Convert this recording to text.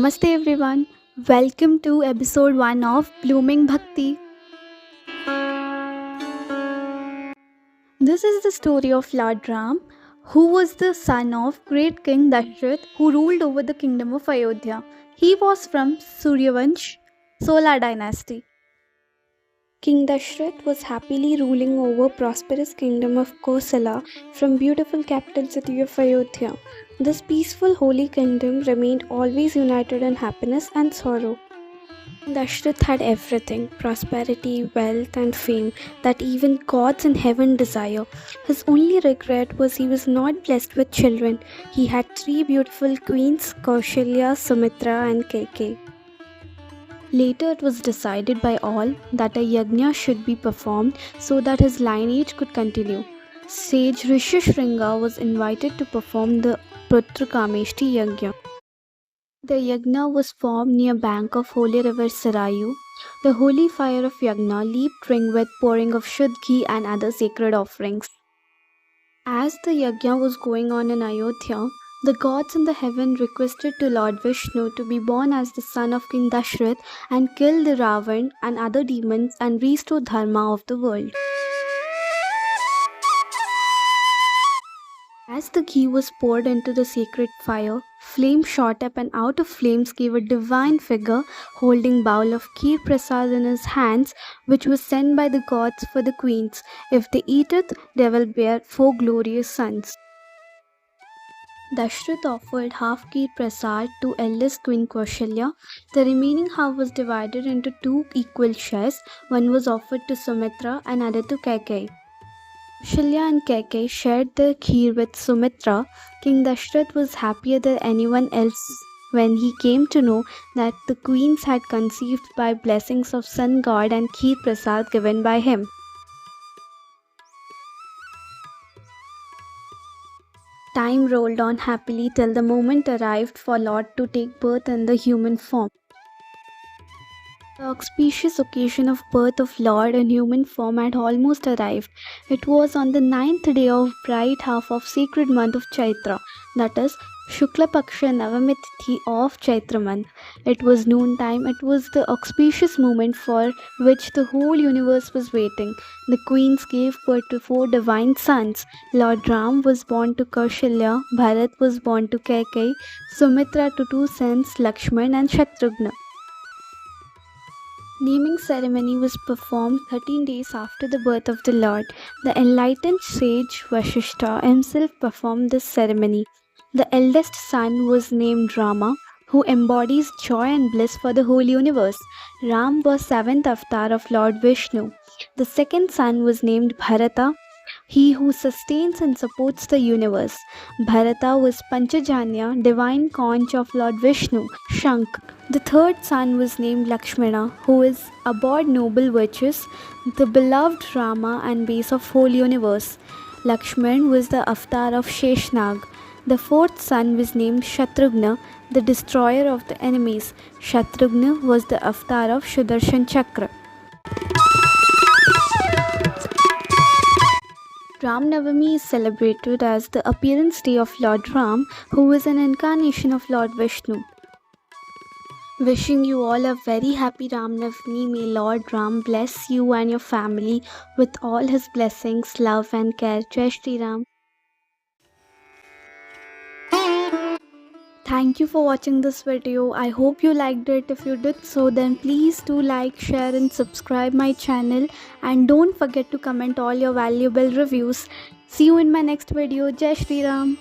Namaste everyone. Welcome to episode 1 of Blooming Bhakti. This is the story of Lord Ram, who was the son of great king Dashrath who ruled over the kingdom of Ayodhya. He was from Suryavansh, Solar dynasty. King Dashrath was happily ruling over prosperous kingdom of Kosala from beautiful capital city of Ayodhya. This peaceful holy kingdom remained always united in happiness and sorrow. Dashrath had everything, prosperity, wealth and fame that even gods in heaven desire. His only regret was he was not blessed with children. He had three beautiful queens, Kaushalya, Sumitra and Kaikeyi. Later it was decided by all that a yajna should be performed so that his lineage could continue. Sage Rishishringa was invited to perform the Putrakameshti Yajna. The yajna was formed near bank of holy river Sarayu. The holy fire of yajna leaped ring with pouring of Shuddh ghee and other sacred offerings. As the yajna was going on in Ayodhya, the gods in the heaven requested to Lord Vishnu to be born as the son of King Dashrath and kill the Ravan and other demons and restore dharma of the world. As the ghee was poured into the sacred fire, flames shot up and out of flames came a divine figure holding bowl of kheer prasad in his hands, which was sent by the gods for the queens. If they eat it, they will bear 4 glorious sons. Dashrath offered half kheer prasad to eldest queen Kaushalya. The remaining half was divided into 2 equal shares. One was offered to Sumitra and other to Kaikeyi. Kaushalya and Kaikeyi shared the kheer with Sumitra. King Dashrath was happier than anyone else when he came to know that the queens had conceived by blessings of sun god and kheer prasad given by him. Time rolled on happily till the moment arrived for Lord to take birth in the human form. The auspicious occasion of birth of Lord in human form had almost arrived. It was on the 9th day of bright half of sacred month of Chaitra, that is, Shukla Paksha Navami Tithi of Chaitra month. It was noontime. It was the auspicious moment for which the whole universe was waiting. The queens gave birth to 4 divine sons. Lord Ram was born to Kaushalya, Bharat was born to Kaikeyi, Sumitra to 2 sons Lakshman and Shatrughna. Naming ceremony was performed 13 days after the birth of the Lord. The enlightened sage Vashishta himself performed this ceremony. The eldest son was named Rama, who embodies joy and bliss for the whole universe. Ram was 7th avatar of Lord Vishnu. The second son was named Bharata, he who sustains and supports the universe. Bharata was Panchajanya, divine conch of Lord Vishnu, Shank. The third son was named Lakshmana, who is abhorred noble virtues, the beloved Rama and base of whole universe. Lakshman was the avatar of Sheshnag. The fourth son was named Shatrughna, the destroyer of the enemies. Shatrughna was the avatar of Sudarshan Chakra. Ram Navami is celebrated as the appearance day of Lord Ram, who is an incarnation of Lord Vishnu. Wishing you all a very happy Ram Navami. May Lord Ram bless you and your family with all his blessings, love and care. Jai Shri Ram. Thank you for watching this video. I hope you liked it. If you did so, then please do like, share and subscribe my channel. And don't forget to comment all your valuable reviews. See you in my next video. Jai Shri Ram.